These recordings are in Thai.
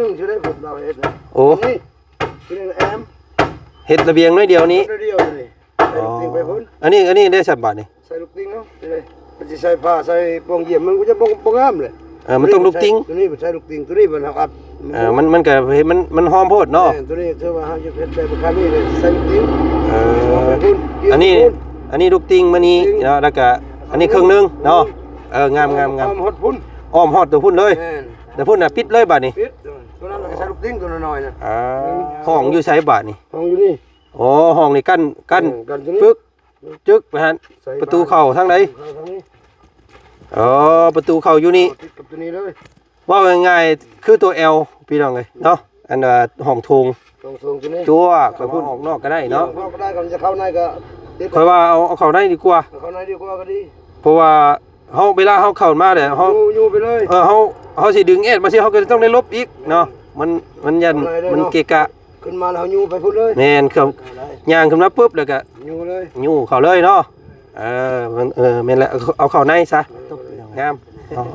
นึงจะได้ผมเราเฮ็ดนะโอ้นี่คือแอมเฮ็ดระเบียงน้อยเดียวนี้เดียวเลยใส่ลูกติงไปพุ่นอันนี้ได้สับบาทนี่ใส่ลูกติงเนาะเลยมันจะใส่ผ้าใส่ปองเยี่ยมมันก็จะปองงามเลยมันต้องลูกติงตัวนี้มันใส่ลูกติงตัวนี้มันอัดมันก็มันหอมโพดเนาะตัวนี้เธอว่าเฮาจะเฮ็ดแบบคันนี้เลยใส่ลูกติงอันนี้ลูกติงมานี่เนาะแล้วก็อันนี้ครึ่งนึงเนาะงามอ้อมฮอดพุ่นอ้อมฮอดตัวพุ่นเลยแต่พุ่นน่ะปิดเลยบาดนี้ปิดตัวนั้นเราก็ใส่ลูกติงตัวน้อยๆนะห้องอยู่ไสบาดนี่ห้องอยู่นี่อ๋อห้องนี่กั้นปึ๊กจึกไปฮะประตูเข้าทางไหนอ๋อประตูเข้าอยู่นี่ติดกับตัวนี้เลยว่าง่ายๆคือตัว L พี่น้องเอ้ยเนาะอันห้องโถงจั่วไปพุ่นออกนอกก็ได้เนาะก็ได้ก่อนจะเข้าในก็ค่อยว่าเอาเข้าในดีกว่าเข้าในดีกว่าก็ดีเพราะว่าเฮาเวลาเฮาเข้ามาเนี่ยเฮาอยู่ไปเลยเฮาสิดึงเอ็ดมาสิเฮาก็ต้องได้ลบอีกเนาะมันยันมันเกะกะขึ้นมาแล้วอยู่ไปพุ่นเลยแม่นครับย่างขึ้นมาปุ๊บแล้วก็อยู่เลยอยู่เข้าเลยเนาะแม่นแหละเอาเข้าในซะงาม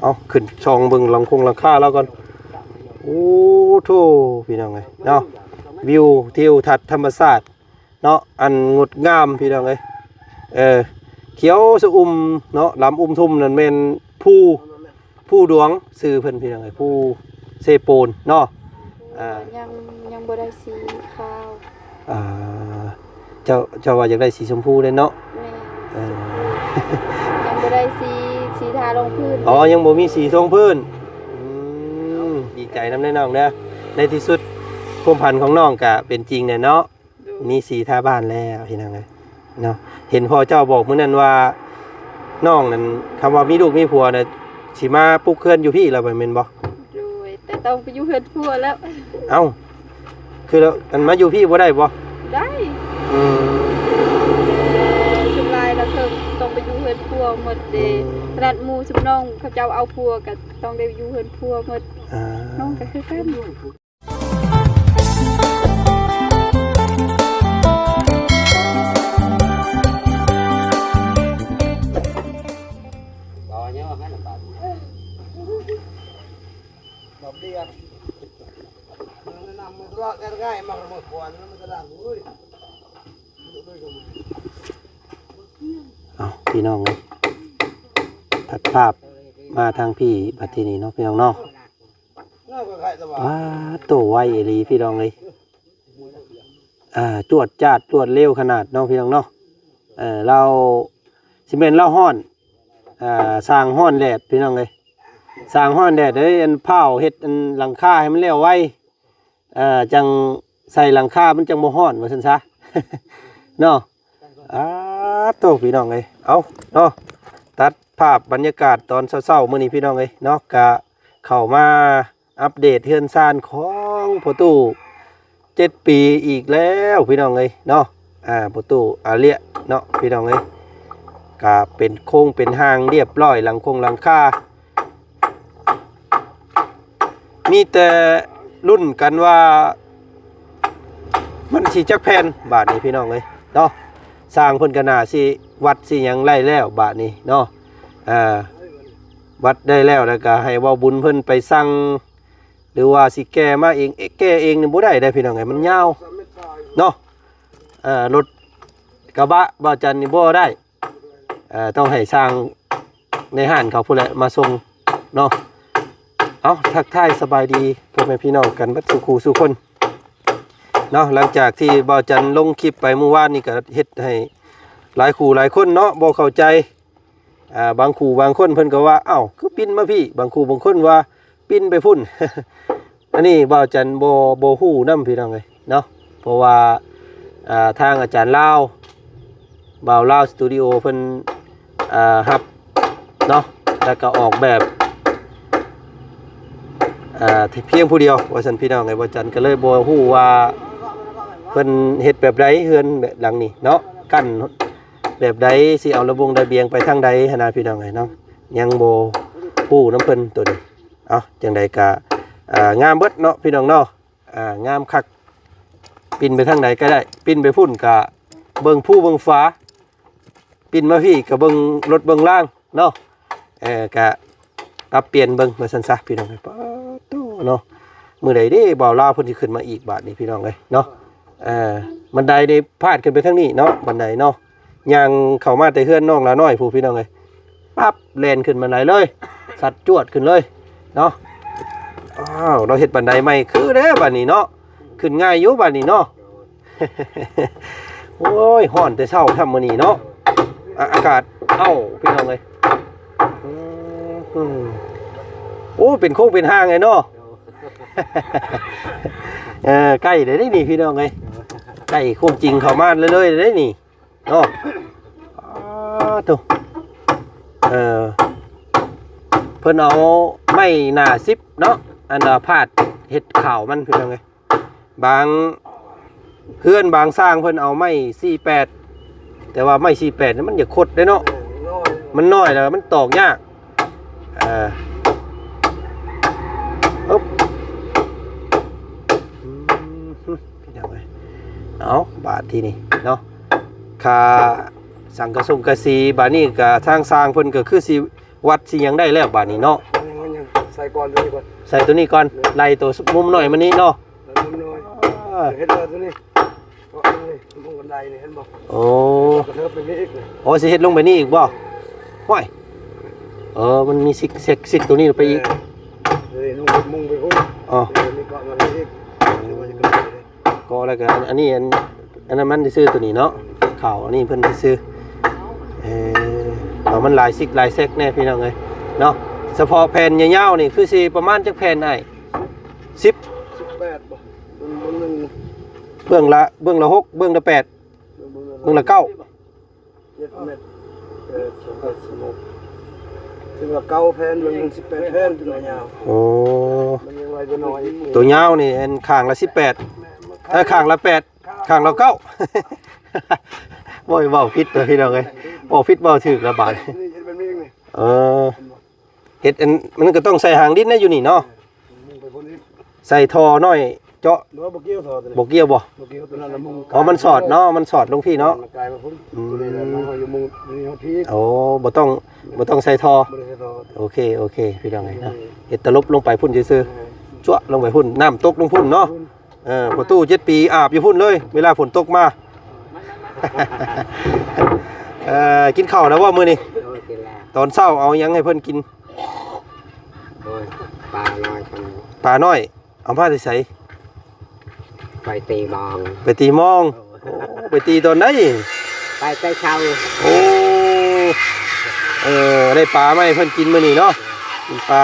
เอาขึ้นช่องเบิ่งหลังคาแล้วก่อนโอ้โธ่พี่น้องเอ้ยเนาะวิวทิวทัศน์ธรรมชาติเนาะอันงดงามพี่น้องเอ้ยเขียวสะอุ่มเนาะลำทุ่มนั่นแม่นผู้ดวงชื่อเพิ่นพี่น้องเอ้ยผู้เซโปนเนาะยังบ่ได้สีขาวเจ้าว่าอยากได้สีชมพูเลยเนาะยังบ่ได้สีทาลงพื้นยังบ่มีสีทงพื้นดีใจนำแน่น้องเด้อในที่สุดความฝันของน้องก็เป็นจริงเนี่ยเนาะมีสีทาบ้านแล้วพี่น้องเอ้ยเนาะเห็นพ่อเจ้าบอกมื้อนั้นว่าน้องนั่นคำว่ามีลูกมีผัวน่ะสิมาปลุกเฮือนอยู่พี่แล้วแม่นบ่แต่ต้องไปอยู่เฮือนผัวแล้วเอ้าคือแล้วมันมาอยู่พี่บ่ได้บ่ได้ชุมลายแล้วเธอต้องไปอยู่เฮือนผัวหมดเด้ขนาดหมู่ชุมน้องเขาเจ้าเอาผัวก็ต้องได้อยู่เฮือนผัวหมดน้องก็คือกันง่ายมากเลยกว่านั้นมันก็ดังเฮ้ยพี่น้องถัดภาพมาทางพี่บัดทีนี้เนาะพี่น้องเนาะว้าโตไวอีหลีพี่น้องเลยจวดจ้าดจวดเร็วขนาดเนาะพี่น้องเนาะเราสิเมนเราห้อนสร้างห้อนแดดพี่น้องเลยสร้างห้อนแดดได้อันเผาเฮ็ดอันหลังคาให้มันเร็วไวจังใส่หลังคามันจังโมห้อนว่าซั่นซะเนาะโตพี่น้องเลยเอาเนาะตัดภาพบรรยากาศตอนเช้าๆมื้อนี้พี่น้องเลยเนาะกะเข้ามาอัปเดตเฮือนซ่านของพ่อตู้7 ปีอีกแล้วพี่น้องเลยเนาะพ่อตู้อาเลียเนาะพี่น้องเลยกะเป็นโค้งเป็นหางเรียบร้อยหลังคามีแต่รุ่นกันว่ามันสิจักแผ่นบาทนี้พี่น้องเลยเนาะสร้างเพิ่นก็น่าสิวัดสิหยังไล่แล้วบาทนี้เนาะวัดได้แล้วก็ให้เว้าบุญเพิ่นไปสั่งหรือว่าสิแก้มาเองแก้เองนี่บ่ได้พี่น้องไงมันยาวเนาะรถกระบะบ่จันนี่บ่ได้ต้องให้สร้างในห้านเขาพุ่นแหละมาส่งเนาะเอาทักทายสบายดีพ่อแม่พี่น้องกันบัดสู่คนเนาะหลังจากที่บ่จันลงคลิปไปเมื่อวานนี่ก็เฮ็ดให้หลายคู่หลายคนเนาะบ่เข้าใจบางคู่บางคนเพิ่นก็ว่าเอ้าคือปิ้นมาพี่บางคู่บางคนว่าปิ้นไปพุ่น อันนี้บ่จันบ่ฮู้นำพี่น้องเอ้ยเนาะเพราะว่าทางอาจารย์ลาวบ่าวลาวสตูดิโอเพิ่นรับเนาะแล้วก็ออกแบบเพียงผู้เดียวว่าซั่นพี่น้องไอ้บ่จันก็เลยบ่ฮู้ว่าเพิ่นเฮ็ดแบบใดเฮือนแบบหลังนี้เนาะกั้นแบบใดสิเอาระเบียงไปทางใดหั่นน่ะพี่น้องไอ้เนาะยังบ่ฮู้นำเพิ่นตัวนี้จังใดก็งามเบิดเนาะพี่น้องเนาะงามคักปิ่นไปทางใดก็ได้ปิ่นไปพุ่นก็เบิ่งผู้เบิ่งฟ้าปิ่นมาพี่ก็เบิ่งรถเบิ่งล่างเนาะก็ปรับเปลี่ยนเบิ่งว่าซั่นซะพี่น้องไอ้ป๊าโตเนาะ มื้อใดเด้บ่าวลาวเพิ่นสิขึ้นมาอีกบาดนี้พี่น้องเอ้ยเนาะบันไดได้พาดขึ้นไปทางนี้เนาะบันไดเนาะย่างเข้ามาแต่เฮือนน้องละน้อยผู้พี่น้องเอ้ยปั๊บแล่นขึ้นบันไดเลยสัดจวดขึ้นเลยเนาะอ้าวเราเฮ็ดบันไดใหม่คือเด้บัดนี้เนาะขึ้นง่ายอยู่บัดนี้เนาะ โอ้ยฮ้อนแต่เช้าทำมื้อนี้เนาะอากาศพี่น้องเอ้ยโอ้เป็นโค้งเป็นห้างไงเนาะ ใกล้ได้นี่พี่น้องไงใกล้โค้งจริงเข้ามาเลยได้นี่เนาะตัวเพิ่นเอาไม้หน้า10เนาะอันพาดเฮ็ดข่าวมันพี่น้องไงบางเพื่อนบางสร้างเพิ่นเอาไม้48แต่ว่าไม้48นี่มันอย่าคดได้เนาะมันน้อยแล้วมันตอกยากพี่น้องเอ้ยเอาบาทที่นี่เนาะค่าสังกะสงกะสีบาทนี้ก็ทางสร้างเพิ่นก็คือสิวัดสิหยังได้แล้วบาทนี้เนาะใส่ก่อนตัวนี้ก่อนใส่ตัวนี้ก่อนไล่ตัวมุมหน่อยมันนี้เนาะมุมหน่อยเฮ็ดเลยตัวนี้เพราะนี่มุมบันไดนี่เห็นบ่โอ้ก็เทิบไปนี่อีกเลยโอ้สิเฮ็ดลงไปนี่อีกบ่ห้วยมันมีซิกตัวนี้ไปอีกนี่ลงมุงไปพุ่นนี่ก็มาอีกก็แล้วก็อันนี้อันนั้นมันซื้อตัวนี้เนาะข่าวอันนี้เพิ่นซื้อมันหลายซิกหลายเซกแน่พี่น้องเอ้ยเนาะเฉพาะแผ่นยาวๆนี่คือสิประมาณจักแผ่นได้18บ่เบื้องละ6เบื้องละ8เบื้องละ9 7เมตรถึงว่า9แผ่นเบื้อง18แผ่นตัวยาวโอ้มันยังไว้ตัวน้อยตัวยาวนี่อันข้างละ18ข้างละ8ข้างละ9บ่เว้าผิดเด้อพี่น้องเอ้ยบ่ผิดบ่ถูกละบาดเฮ็ดอันมันก็ต้องใส่หางดินนะอยู่นี่เนาะใส่ท่อน้อยเจาะบ่เกี่ยวท่อตัวนี้บ่เกี่ยวบ่บ่เกี่ยวตัวนั้นละมุงมันสอดเนาะมันสอดลงพี่เนาะกลายมาพุ่นตัวนี้ละมันอยู่มุงนี่เฮาพีโอ้บ่ต้องใส่ท่อโอเคพี่น้องเอ้ยเนาะเฮ็ดตลบลงไปพุ่นซื่อๆจั่วลงไปพุ่นน้ำตกลงพุ่นเนาะประตู7ปีอาบอยู่พุ่นเลยเวลาฝนตกมากินข้าวแล้วว่ามื้อนี้ตอนเช้าเอายังให้เพิ่นกินปลาน้อยปลาน้อยเอามาใส่ไปตีมองไปตีมองไปตีตอนไหนไปเช้าโอ้ได้ปลาไหมเพิ่นกินมื้อนี้เนาะกินปลา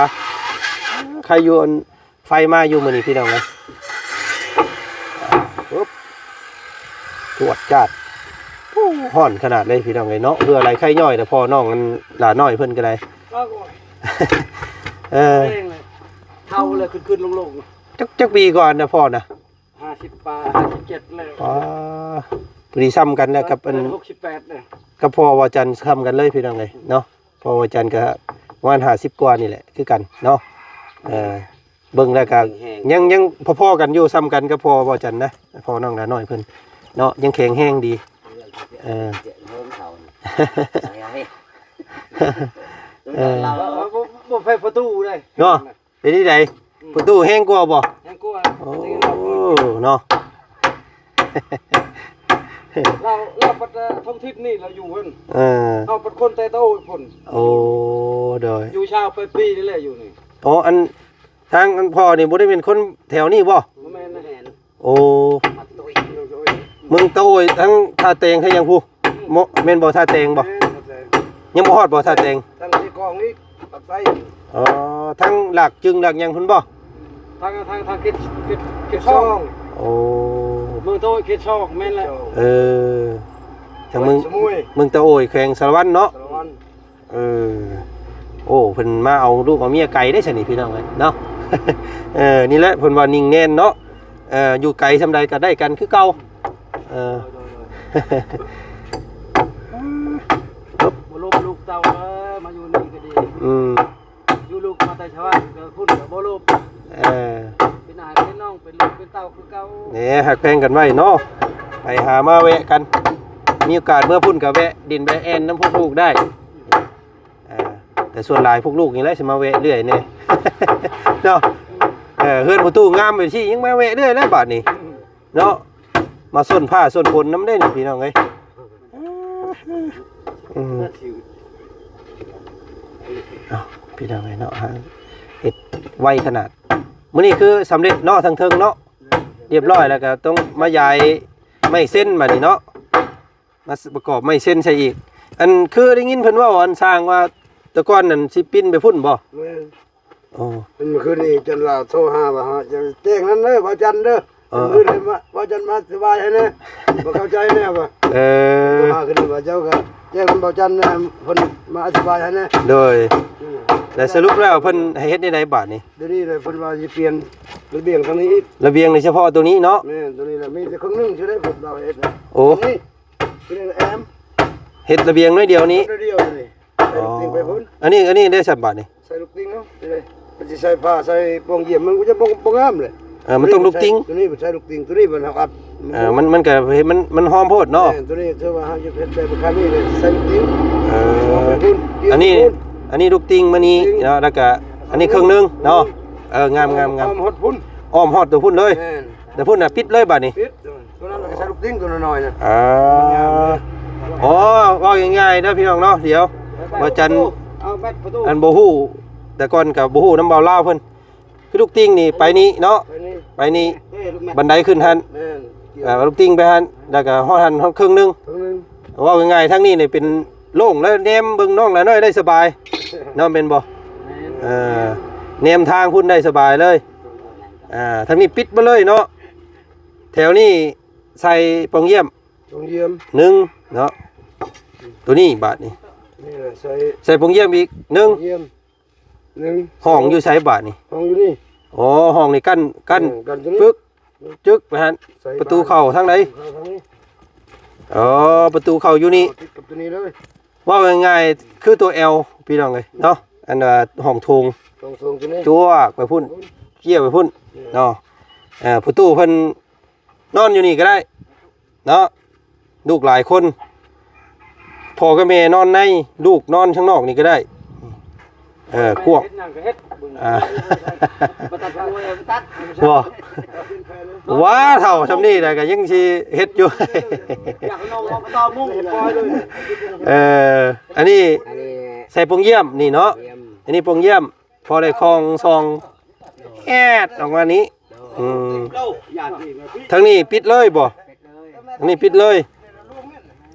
ใครอยู่ไฟมาอยู่มื้อนี้พี่น้องนะปุ๊บตรวจจัดห่อนขนาดเลยพี่น้องเลยเนาะเพื่ออะไรไข่ย่อยแต่พอน้องมันหลาน้อยเพิ่นก็ได้เท่าเลยขึ้นลงจักปีก่อนนะพ่อนะ50ปลา57แล้วปรีซ้ำกันนะกับอัน68เนี่ยกับพ่อวาจันทร์ซ้ำกันเลยพี่น้องเลยเนาะพ่อวาจันทร์ก็ประมาณ50กว่านี่แหละคือกันเนาะเบิ่งแล้วก็ยังพ่อๆกันอยู่ซ้ำกันกับพ่อวาจันทร์นะพ่อน้องหลาน้อยเพิ่นเนาะยังแข็งแห้งดีบ่ไฟประตูได้เนาะเป็นที่ใดประตูแห้งกว่าบ่แห้งกว่าโอ้เนาะเราปัดท่องทิศนี่เราอยู่เพิ่นเอาปัดคนแต่โตพุ่นโอ้โดยอยู่ชาวไปปีนี่แหละอยู่นี่อ๋ออันทางอันพ่อนี่บ่ได้เป็นคนแถวนี้บ่บ่แม่นนะโอ้มึงโตยทั้งท่าเตงทั้งยังผู้แม่นบ่ท่าเตงบ่ยังบ่ฮอดบ่ท่าเตงทั้งที่กองนี้ปักไสทั้งหลักจึงหลักยังพุ่นบ่ทางเขตช่องโอ้เมืองโตเขตช่องแม่นแหละทางมึงตะโอยแขวงสารวัตรเนาะโอ้เพิ่นมาเอาลูกเอาเมียไก่ได้ซั่นนี่พี่น้องเอ้ยเนาะนี่แหละเพิ่นว่านิ่งแน่นเนาะอยู่ไกลซำใดก็ได้กันคือเก่าบ่ลบลูกเต่ามาอยู่นี่ก็ดีอยู่ลูกมาแต่ชาวบ้านก็พูดก็บ่ลบเป็นนายเป็นน้องเป็นลูกเป็นเต่าคือเก่าเนี่ยหักแพงกันไว้เนาะไปหามาแวะกันมีโอกาสเมื่อพุ่นก็แวะดินแวะแอนน้ำพวกลูกได้แต่ส่วนหลายพวกลูกนี่แหละสิมาแวะเรื่อยแน่เนาะ เฮือนประตูงามไปที่ยังมาแวะเรื่อยแล้วบาดนี้เนาะมาส้นผ้าส้นผลน้ำได้นี่พี่น้องเอ้ยเอาพี่น้องเอ้ยเนาะเฮ็ดไวขนาดมื้อนี้คือสำเร็จเนาะทั้งเทิงเนาะเรียบร้อยแล้วก็ต้องมาย้ายไม้เส้นมานี่เนาะมาประกอบไม้เส้นใส่อีกอันคือได้ยินเพิ่นว่าอันสร้างว่าแต่ก่อนนั่นสิปิ้นไปพุ่นบ่อ๋อ มันคืนนี้จนเราโทรหาว่าจะแจ้งนั้นเด้อบ่จันเด้อมื้อนี้มาบ่จันมาสบายให้แน่บ่เข้าใจแน่บ่มาคืนนี้ว่าเจ้าก็แจ้งบ่จันนะเพิ่นมาอธิบายให้แน่ โดยแต่สรุปแล้วเพิ่นให้เฮ็ดได้บาดนี่ เดี๋ยวนี้เลยเพิ่นว่าสิเปลี่ยนระเบียงทางนี้อีก ระเบียงในเฉพาะตัวนี้เนาะ แม่ตัวนี้แหละมีแต่ครึ่งนึงสิได้เพิ่นเราเฮ็ด โอ้ นี่คือแอม เฮ็ดระเบียงน้อยเดียวนี้ เดียวนี่ใส่ลูกติงไปพุ่น อันนี้ได้ฉบับนี่ ใส่ลูกติงเนาะนี่มันสิใส่ผ้าใส่ปองเยี่ยมมันก็จะบ่งามเลย มันต้องลูกติ้ง ตัวนี้มันใช้ลูกติ้งตัวนี้มันหักอัด มันก็มันหอมโพดเนาะ ตัวนี้เธอว่าเฮาจะเฮ็ดแบบคันนี้เลยใส่ลูกติ้ง อันนี้ลูกติ้งมานี่เนาะแล้วก็อันนี้ครึ่งนึงเนาะงาม ฮอดพุ่น อ้อมฮอดตัวพุ่นเลยแต่พุ่นน่ะปิดเลยบัดนี้ ปิดตัวนั้นก็ใส่ลูกติ้งตัวน้อยๆน่ะ อ๋อว่าง่ายๆเด้อพี่น้องเนาะเดี๋ยวว่าจัน เอาแบตประตู อันบ่ฮู้แต่ก่อนก็บ่ฮู้น้ำเบาลาวเพิ่นคือลูกติ้งนี่ไปนี่เนาะไปนี่บันไดขึ้นหันลูกติ้งไปหันแล้วก็ฮอดหันครึ่งนึงว่าง่ายๆทั้งนี้นี่เป็นโล่งแล้วแนมเบิ่งน้องแล้วน้อยได้สบายเนาะเป็นบ่แนมทางพุ่นได้สบายเลยทั้งนี้ปิดบ่เลยเนาะแถวนี้ใส่ปองเยี่ยม ต้องเยี่ยม 1เนาะตัวนี้บาทนี่ นี่แหละใส่ ใส่ปองเยี่ยมอีก1 เยี่ยม1 ห้องอยู่ใส่บาทนี่ ห้องอยู่นี่ อ๋อห้องนี่กั้น กันตัวนี้ ปึ๊กจึกไปหันประตูเข้าทางไหนอ๋อประตูเข้าอยู่นี่ ติดกับตัวนี้เลย ว่าง่ายๆคือตัว L พี่น้องเอ้ยเนาะอันห้องโถง ต้องส่งตัวนี้ จั่วไปพุ่นเกี่ยวไปพุ่นเนาะประตูเพิ่นนอนอยู่นี่ก็ได้เนาะลูกหลายคนพ่อกับแม่นอนในลูกนอนข้างนอกนี่ก็ได้พวกว่าว้าเท่าซำนี้ได้ก็ยังสิเฮ็ดอยู่ อยากน้องเอาต่อมุ่งปล่อยเลย อันนี้ อันนี้ ใส่ปงเยี่ยมนี่เนาะ เยี่ยม อันนี้ปงเยี่ยมพอได้คลองซองแอดออกมานี้ทั้งนี้ปิดเลยบ่ทั้งนี้ปิดเลย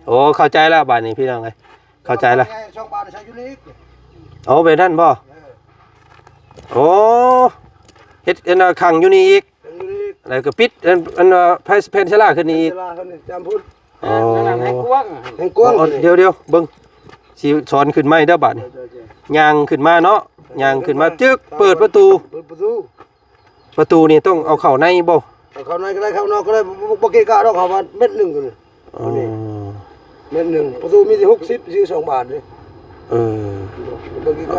โอ้เข้าใจแล้วบาดนี้พี่น้องเอ้ยเข้าใจแล้ว ช่องบาทใช้ยูนิค เอาไปนั่นบ่โอ้เฮ็ดอันขังอยู่นี่อีกแล้วก็ปิดอันเพนชลาขึ้นนี่อีก จำพูด อ๋อ แห่งกว้างแห่งกว้าง เดี๋ยวเบิ่งสิสอนขึ้นไม้เด้อบาดนี้ย่างขึ้นมาเนาะย่างขึ้นมาจึกเปิดประตู เปิดประตู นี่ต้องเอาเข้าในบ่ เข้าในก็ได้เข้านอกก็ได้บ่เกะกะดอกเขาว่าเม็ดนึงกันนี่เม็ดนึงประตูมีที่60ซื้อ2 บาทเลย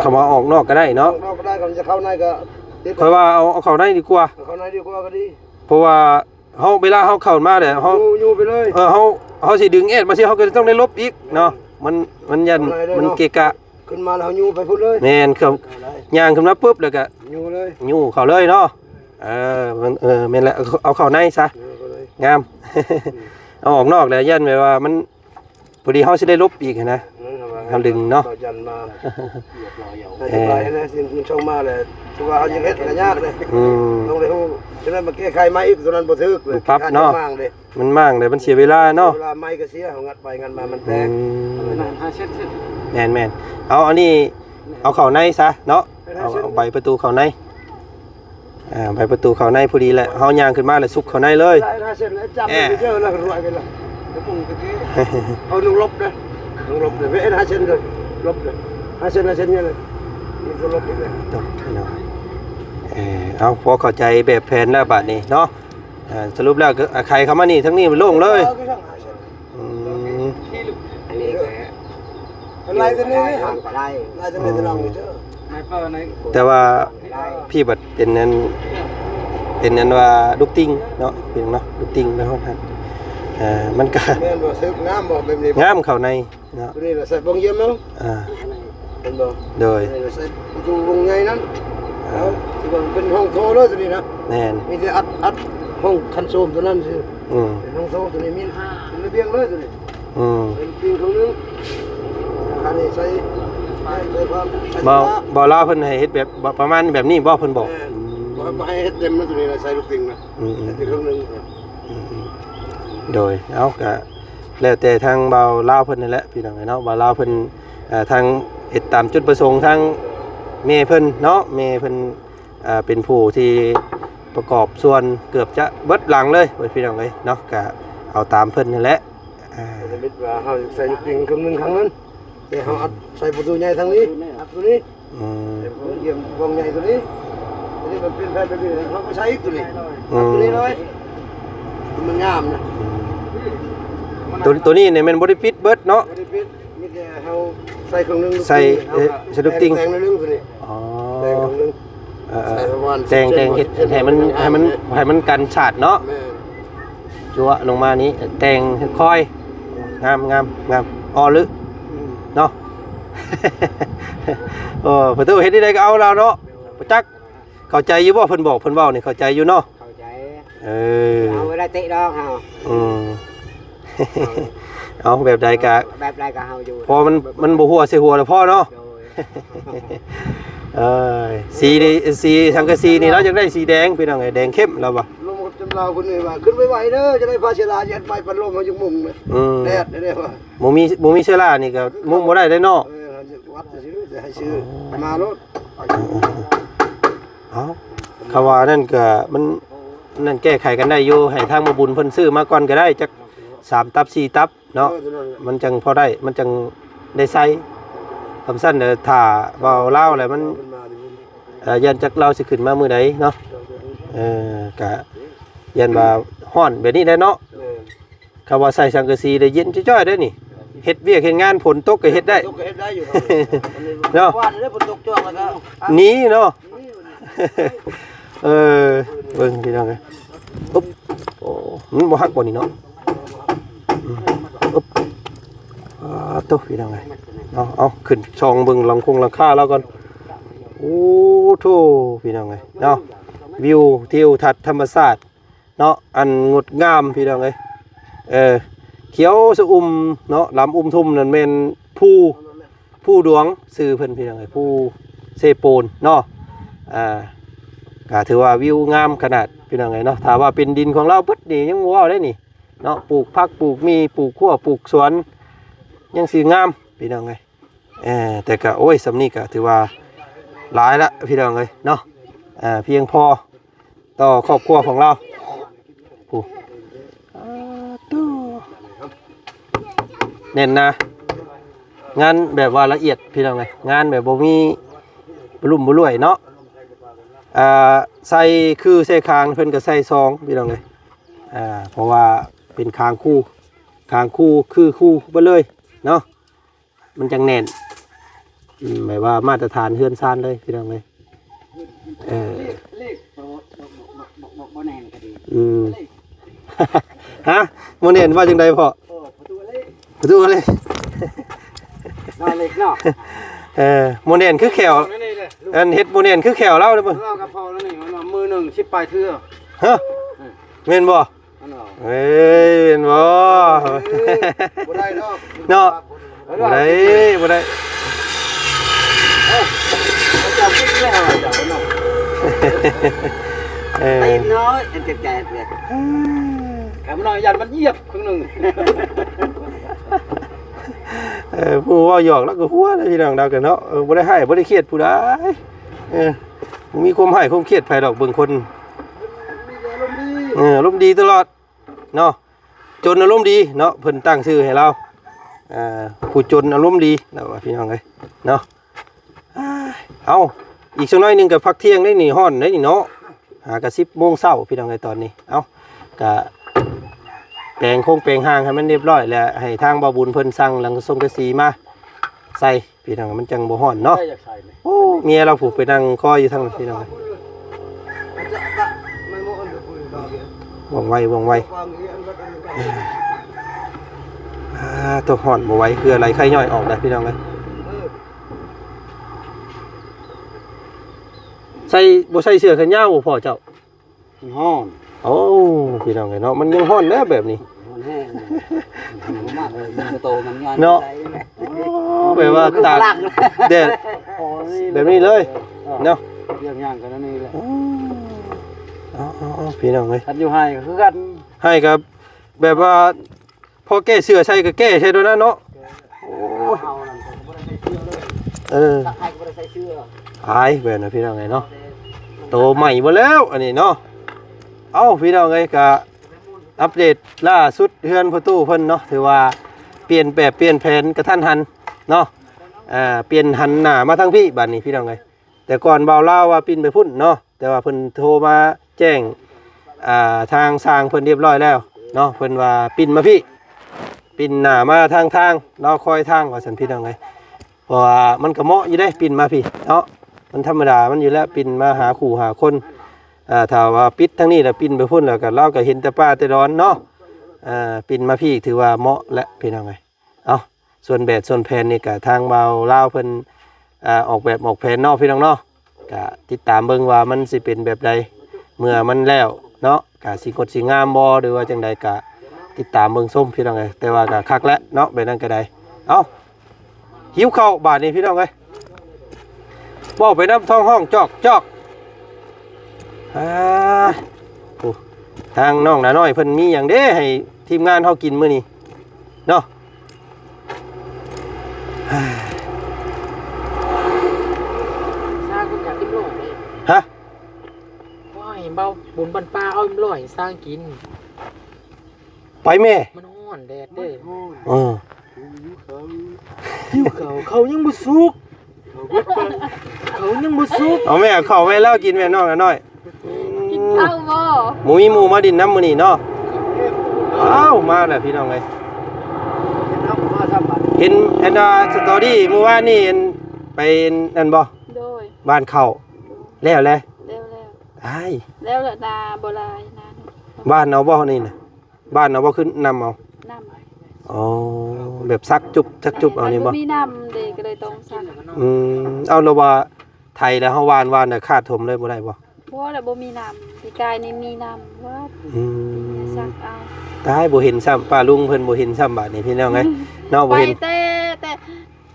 เข้ามาออกนอกก็ได้เนาะ นอกก็ได้ก็จะเข้าในก็ เพราะว่าเอาเข้าในดีกว่า เข้าในดีกว่าก็ดี เพราะว่าเฮาเวลาเฮาเข้ามาเนี่ยเฮา อยู่ไปเลย เฮาสิดึงเอ็ดมาสิเฮาก็ต้องได้ลบอีกเนาะมันยันมันเกะกะ ขึ้นมาแล้วอยู่ไปพุ่นเลย แม่นครับย่างขึ้นมาปุ๊บแล้วก็ อยู่เลย ยู่เข้าเลยเนาะแม่นแล้วเอาเข้าในซะงาม เอาออกนอกแล้วยันไว้ว่ามันพอดีเฮาสิได้ลบอีกนะทำดึงเนาะ จันมาสบายนะสิ่งคุณช่องมาเลยถือว่าเขาจะเฮ็ดก็ยากเลยต้องเลยฮู้ฉะนั้นมาแก้ไขไม้อีกตัวนั้นบ่ถึกเลย ปั๊บเนาะมันมั่งเลยมันเสียเวลาเนาะ เวลาไม้ก็เสียเขางัดไปงัดมามันแตกแม่นเอาอันนี้เอาเข้าในซะเนาะเอาใบประตูเข้าในใบประตูเข้าในพอดีแหละเฮาย่างขึ้นมาแล้วซุกเข้าในเลย ได้เสร็จแล้วจำไม่เจอแล้วรวยกันละแล้วปุ่งตะกี้เอาลงลบเลยลบเลยเว้ย5 เซนเลยลบเลย5 เซนเนี่ยเลยมีตัวลบอีกเลย เอาพอเข้าใจแบบแผนแล้วบัดนี้เนาะสรุปแล้วใครเข้ามานี่ทั้งนี้มันโล่งเลยอันนี้ก็ ลายตัวนี้ ทำก็ได้ ลายตัวนี้จะลองอยู่เจอ แต่ว่าพี่บัดเป็นนั้นว่าลูกติ้งเนาะเป็นเนาะลูกติ้งแล้วครับมันก็ แม่นบ่ซื้องามบ่แบบนี้ งามเข้าในเนาะ ตัวนี้ใส่บงเยี่ยมมั้งเป็นบ่ โดย ใส่ประตูวงใหญ่นั้น แล้วที่ว่าเป็นห้องโถเลยตัวนี้นะ แน่น มีแต่อัดห้องคันโซมตัวนั้นสิ อืม เป็นห้องโถตัวนี้มีเป็นระเบียงเลยตัวนี้ อืม เป็นปีนตรงนึงอันนี้ใส่ความ บ่ลาเพิ่นให้เฮ็ดแบบประมาณแบบนี้บ่เพิ่นบอก บ่ให้เฮ็ดเต็มนะตัวนี้นะใส่ลูกติงนะ อืม แต่ตรงนึง โดยเอาก็แล้วแต่ทางเบาลาวเพิ่นนั่นแหละพี่น้องเนาะเบาลาวเพิ่นทางเฮ็ดตามจุดประสงค์ทางแม่เพิ่นเนาะแม่เพิ่นเป็นผู้ที่ประกอบส่วนเกือบจะเบิดหลังเลยพี่น้องเอ้ยเนาะก็เอาตามเพิ่นนั่นแหละ จะมิดว่าเฮาใส่ลูกติงตรงนึงครั้งนั้นแต่เฮาอัดใส่ประตูใหญ่ทางนี้อัดตัวนี้ อืม เยี่ยมวงใหญ่ตัวนี้อันนี้มันเป็นแผ่นแบบนี้เฮาก็ใช้ตัวนี้อัดตัวนี้เลยมันงามนะ ตัวนี้เนี่ยมันบ่ได้ปิดเบิดเนาะ บ่ได้ปิดมีแต่เฮาใส่เครื่องนึง ใส่ลูกติง แต่งนึงตัวนี้ อ๋อ แต่งเครื่องนึงใส่ประมาณ แต่งเฮ็ดให้มันกันฉาดเนาะ แม่ จั่วลงมานี้แต่งคอยงามอ้อลึเนาะ ประตูเฮ็ดได้ก็เอาแล้วเนาะประจักษ์เข้าใจอยู่บ่เพิ่นบอกเพิ่นเว้านี่เข้าใจอยู่เนาะ เข้าใจ เออ เอาไว้ได้เตะดอกเฮา อืม เอาแบบใดก็ แบบใดก็เฮาอยู่ พอมันบ่หัวใส่หัวแล้วพอเนาะ โดย เอ้ยสีนี่สีสังกะสีนี่เราอยากได้สีแดงพี่น้องไอ้แดงเข้มแล้วบ่ ลงจำลาวคนนี้ว่าขึ้นไม่ไหวเด้อจะได้พาเชลายัดไม้ปันลมเฮาจังมุงเลย อืม แดดได้ว่า บ่มีเชื้อรานี่ก็มุงบ่ได้เนาะ วัดซื้อจะให้ซื้อมารถ เอาคำว่านั่นก็มันนั่นแก้ไขกันได้อยู่ให้ทางมาบุญเพิ่นซื้อมาก่อนก็ได้จัก3 ตับ 4 ตับเนาะมันจังพอได้มันจังได้ใช้คำสั้นเด้อถ้าเว้าลาวแล้วมันยันจักเราสิขึ้นมามื้อใดเนาะก็ยันว่าฮ้อนแบบนี้ได้เนาะคำว่าใส่สังกะสีได้เย็นจ้อยๆได้นี่เฮ็ดเวียกเฮ็ดงานฝนตกก็เฮ็ดได้ ตกก็เฮ็ดได้อยู่ เนาะ วันนี้ฝนตกจ้วงแล้วก็ หนีเนาะ เบิ่งพี่น้องเอ้ยอุ๊บโอ้มันบ่ฮักบ่นี่เนาะอุ๊บตุ๊พี่น้องเอ้ยเอาขึ้นช่องเบิ่งหลังคาแล้วก่อนโอ้โธ่พี่น้องเอ้ยเนาะวิวทิวทัศน์ธรรมชาติเนาะอันงดงามพี่น้องเอ้ยเขียวสะอุ่มเนาะลำอุ้มทุ่มนั่นแม่นผู้ดวงชื่อเพิ่นพี่น้องเอ้ยผู้เซโปนเนาะก็ถือว่าวิวงามขนาดพี่น้องเอ้ยเนาะถ้าว่าเป็นดินของเราปึ๊ดนี่ยังบ่ว้าได้นี่เนาะปลูกผักปลูกมีปลูกขั่วปลูกสวนยังสิงามพี่น้องเอ้ยแต่ก็โอ้ยสำนี้ก็ถือว่าหลายละพี่น้องเอ้ยเนาะเพียงพอต่อครอบครัวของเราผู้เน้นนะงานแบบว่าละเอียดพี่น้องเอ้ยงานแบบบ่มีบลุ่มบ่รวยเนาะใส่คือใส่คางเพิ่นก็ใส่ซองพี่น้องเลยเพราะว่าเป็นคางคู่คือคู่ไปเลยเนาะมันจังแน่นหมายว่ามาตรฐานเฮือนซ่านเลยพี่น้องเลยบ่แน่นก็ดี ฮะโมเน่นว่าจังใดพ่อประตูเลย น้อยเล็กเนาะ โมเน่นคือแขวอันเฮ็ดโมเน่นคือแขวเล่าเลยป่ะ เรากับพอแล้วนี่มันมือหนึ่งชิบปลายเทื่อ ฮะเม่นบ่เอ้ยเม่นบ่ บ่ได้เนาะ เนาะบ่ได้ จับขึ้นแล้วจับเนาะตีนน้อยเจ็บใจเลยแขมน้อยยันมันเหยียบครึ่งหนึ่ง ผู้ว่าหยอกแล้วก็หัวเลยพี่น้องดาวกันเนาะบ่ได้ให้บ่ได้เครียดผู้ใดมีความให้ความเครียดไผดอกเบิ่งคนอารมณ์ดีตลอดเนาะจนอารมณ์ดีเนาะเพิ่นตั้งชื่อให้เราผู้จนอารมณ์ดีแล้วว่าพี่น้องเอ้ยเนาะเอาอีกสักหน่อยนึงก็พักเที่ยงได้นี่ฮ้อนได้นี่เนาะหากะ 10:00 นเช้าพี่น้องเอ้ยตอนนี้เอาก็แปลงโครงแปลงห้างให้มันเรียบร้อยแล้วให้ทางบ่บุญเพิ่นสั่งหลังส่งกระสีมาใส่พี่น้องมันจังบ่ฮ้อนเนาะโอ้เมียเราผูกไปนั่งคอยอยู่ทางพี่น้องว่องไวตัวฮ้อนบ่ไหวคืออะไรไข้ย่อยออกได้พี่น้องเอ้ย ใส่บ่ใส่เสื้อแขนยาวบ่พ่อเจ้า ห้อน โอ้พี่น้องไงเนาะมันยังฮ้อนแล้วแบบนี้ มันแห้งมากเลยมันโตมันงอน เนาะแบบว่าตากแดดแบบนี้เลยเนาะ เรื่องย่างกันนี่แหละ อ๋อพี่น้องเอ้ย กันอยู่ให้ก็คือกัน ให้กับแบบว่าพอแก้เสื้อใส่ก็แก้ใช่ด้วยนะเนาะ เอานั่นก็บ่ได้ใส่เสื้อเลย เออ ถ้าใครก็บ่ได้ใส่เสื้อ หายแบบนะพี่น้องไงเนาะโตใหม่หมดแล้วอันนี้เนาะเอ้าพี่น้องเอ้ยก็อัปเดตล่าสุดเฮือนพ่อตู้เพิ่นเนาะถือว่าเปลี่ยนแบบเปลี่ยนแผนกระทันหันเนาะเปลี่ยนหันหน้ามาทางพี่บัดนี้พี่น้องเอ้ยแต่ก่อนเบาเล่าว่าปิ้นไปพุ่นเนาะแต่ว่าเพิ่นโทรมาแจ้งทางสร้างเพิ่นเรียบร้อยแล้วเนาะเพิ่นว่าปิ้นมาพี่ปิ้นหน้ามาทางเราคอยทางว่าซั่นพี่น้องเอ้ยเพราะว่ามันก็เหมาะอยู่ได้ปิ้นมาพี่เนาะมันธรรมดามันอยู่แล้วปิ้นมาหาคู่หาคนถ้าว่าปิดทั้งนี้แล้วปิ้นไปพุ่นแล้วก็เราก็เห็นแต่ป้าแต่ร้อนเนาะปิ้นมาพี่ถือว่าเหมาะและพี่น้องเอ้ยเอาส่วนแบบส่วนแผนนี่ก็ทางเบาเล่าวเพิ่นออกแบบออกแผนเนาะพี่น้องเนาะก็ติดตามเบิ่งว่ามันสิเป็นแบบใดเมื่อมันแล้วเนาะก็สิงดสิงามบ่หรือว่าจังใดก็ติดตามเบิ่งส้มพี่น้องเอ้ยแต่ว่าก็คักแล้วเนาะแบบนั้นก็ได้เอาหิวข้าวบาดนี้พี่น้องเอ้ยบ่ไปน้ำท้องห้องจอกทางน้องน้าน้อยเพิ่นมีหยังเด้ให้ทีมงานเฮากินมื้อนี้เนาะ สร้างคุณอยากกินหล่อเลย ฮะ ว่าเห็นเบาบุญบันปลาเอาหล่อยสร้างกิน ไปแม่ มันห้อนแดดเด้อ เออ หิวเขายังบ่สุกเขายังบ่สุก เอาแม่เข้าไว้แล้วกินแม่น้องน้าน้อย กินข้าวบ่ หมูมีหมูมาดินน้ำมื้อนี้เนาะอ้าวมาแล้วพี่น้องเอ้ย เอามาทำบัตร เห็นแอนนาสตอรี่เมื่อวานนี่เห็นไปนั่นบ่ โดย บ้านเขาแล้วแหละ แล้ว อ้าย แล้วละนาบ่ลายนา บ้านเอาบ่นี่น่ะบ้านเอาบ่ขึ้นนำเอา น้ำ อ๋อแบบซักจุบเอานี่บ่ มีน้ำเด็กก็เลยต้องสั่ง เอาแล้วว่าไทยแล้วเฮาวานน่ะคาดถมเลยบ่ได้บ่ เพราะว่าบ่มีน้ำปีกายนี่มีน้ำว่า อืม สั่งเอา ตายบ่เห็นซ้ำป้าลุงเพิ่นบ่เห็นซ้ำบาดนี้พี่น้องเอ้ยเนาะบ่ ไป เห็น แ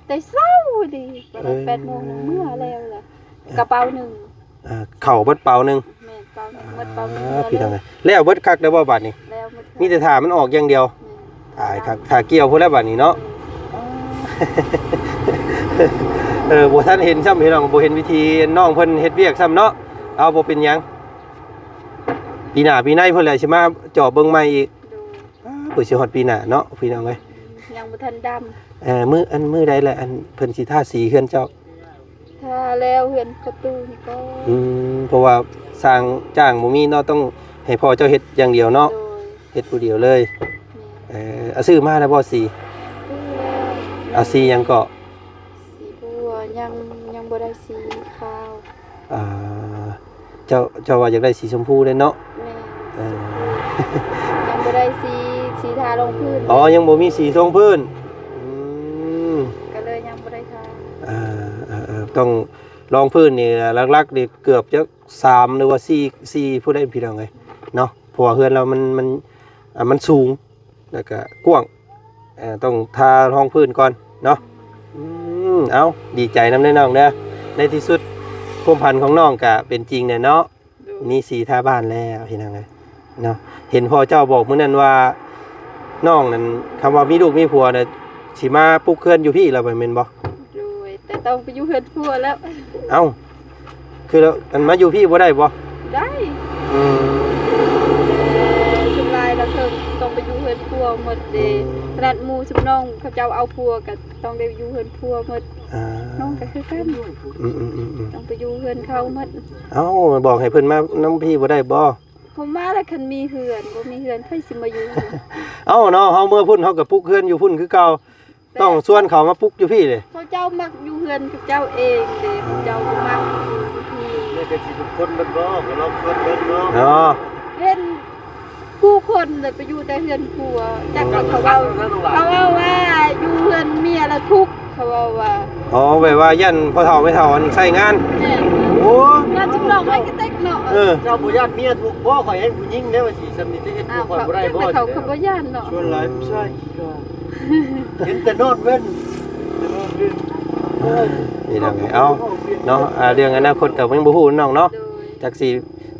ต่เช้าดิประมาณ8 โมงเมื่อแล้วล่ะกระเป๋าหนึ่ง เข้าเบิดเป๋าหนึง แม่นเป๋าหนึ่งหมดเป๋าหนึ่ง พี่น้องเอ้ยแล้วเบิดคักแล้วบ่บาดนี้ แล้วหมด มีแต่ถามันออกอย่างเดียวถ่ายคักถ่าเกี่ยวพุ่นแล้วบาดนี้เนาะ บ่ทันเห็นซ้ำพี่น้องบ่เห็นวิธีน้องเพิ่นเฮ็ดเวียกซ้ำเนาะเอาบ่เป็นหยังปีหน้าปีในเพิ่นแหละสิมาเจาะเบิ่งใหม่อีกเพิ่นสิฮอดปีหน้าเนาะพี่น้องเอ้ย ยังบ่ทันดำ มื้อใดแหละอันเพิ่นสิทาสีเฮือนเจ้า ถ้าแล้วเฮือนประตูนี่ก็ เพราะว่าสร้างจ้างบ่มีเนาะต้องให้พ่อเจ้าเฮ็ดอย่างเดียวเนาะ โดย เฮ็ดผู้เดียวเลยเอาซื้อมาแล้วบ่สีเอาสีหยังก็ สีบัวยังบ่ได้สีขาว เจ้าว่าอยากได้สีชมพูเลยเนาะ แม่ยังบ่ได้สีทาลงพื้น อ๋อยังบ่มีสีทรงพื้น ก็เลยยังบ่ได้ทา ต้องรองพื้นนี่ลักๆนี่เกือบจะ3หรือว่า4ผู้ใดพี่น้องเอ้ยเนาะเพราะว่าเฮือนเรามันสูงแล้วก็กว้างต้องทารองพื้นก่อนเนาะเอาดีใจนำน้องเด้อในที่สุดความพันของน้องก็เป็นจริงเนี่ยเนาะมีสีทาบ้านแล้วพี่น้องเอ้ยเนาะเห็นพ่อเจ้าบอกมื้อนั้นว่าน้องนั่นคำว่ามีลูกมีผัวน่ะสิมาปลุกเฮือนอยู่พี่แล้วแม่นบ่ ด้วยแต่ต้องไปอยู่เฮือนผัวแล้ว เอ้าคือแล้วมันมาอยู่พี่บ่ได้บ่ ได้สุดท้ายแล้วเธอต้องไปอยู่เฮือนผัวหมดเด้ขนาดหมู่ชุมน้องเขาเจ้าเอาผัวก็ต้องได้อยู่เฮือนผัวหมดน้องก็คือกันต้องไปอยู่เฮือนเขาหมด เอ้าบอกให้เพิ่นมาน้ำพี่บ่ได้บ่ เขามาแล้วคันมีเฮือนบ่มีเฮือนไผสิมาอยู่ เอ้าเนาะเฮาเมื่อพุ่นเฮาก็ปลุกเฮือนอยู่พุ่นคือเก่าต้องชวนเขามาปลุกอยู่พี่เลย เขาเจ้ามักอยู่เฮือนกับเจ้าเองเด้เขาเจ้าบ่มักอยู่ที่ เนี่ยเป็นสิบคนมันบ่ก็ลองคนเป็นบ่ เนาะ เห็นผู้คนเลยไปอยู่แต่เฮือนผัวจักเขาเว้าว่าอยู่เฮือนเมียแล้วทุกข์เขาว่า อ๋อแบบว่ายันพ่อเฒ่าไม่เฒ่าอันใช้งาน แม่ โอ้ ญาติจุกน้องให้กระเต็กเนาะ เจ้าบ่ญาติเมียถูกบ่ข่อยให้ผู้หญิงได้ว่าสิสำนิจะเฮ็ด อ้าว ข่อยบ่ได้บ่ เขาบ่ย่านเนาะ ชวนหลายผู้ชาย เห็นแต่นอนเว้น นี่น้องไงเอาเนาะเรื่องอนาคตก็ยังบ่ฮู้น้องเนาะ โดย จักสิ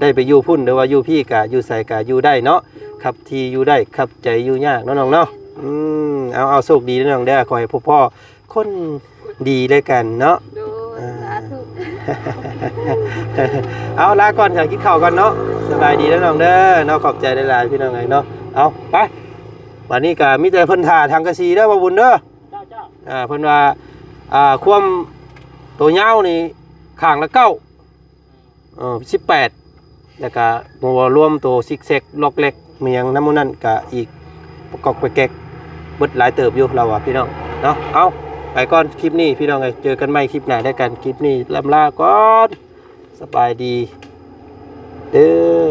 ได้ไปอยู่พุ่นหรือว่าอยู่พี่ก็อยู่ไสก็อยู่ได้เนาะขับที่อยู่ได้ขับใจอยู่ยากเนาะน้องเนาะเอาโชคดีน้องเด้อขอให้พวกพ่อคนดีด้วยกันเนาะ โดยสาธุ เอาลาก่อนค่ะกินข้าวก่อนเนาะสบายดีแล้วน้องเด้อเนาะขอบใจหลายๆพี่น้องไงเนาะเอาไปวันนี้ก็มีแต่เพิ่นท่าทางกระสีเด้อบ่บุญเด้อเพิ่นว่าความตัวยาวนี่ข้างละ18แล้วก็บ่รวมตัวซิกแซกล็อกเล็กเมียงน้ำมันนั่นก็อีกประกอบไปแกกเบิดหลายเติบอยู่เราอ่ะพี่น้องเนาะเอาไปก่อนคลิปนี้พี่น้องไงเจอกันใหม่คลิปหน้าได้กันคลิปนี้ลำลาก่อนสบายดีเด้อ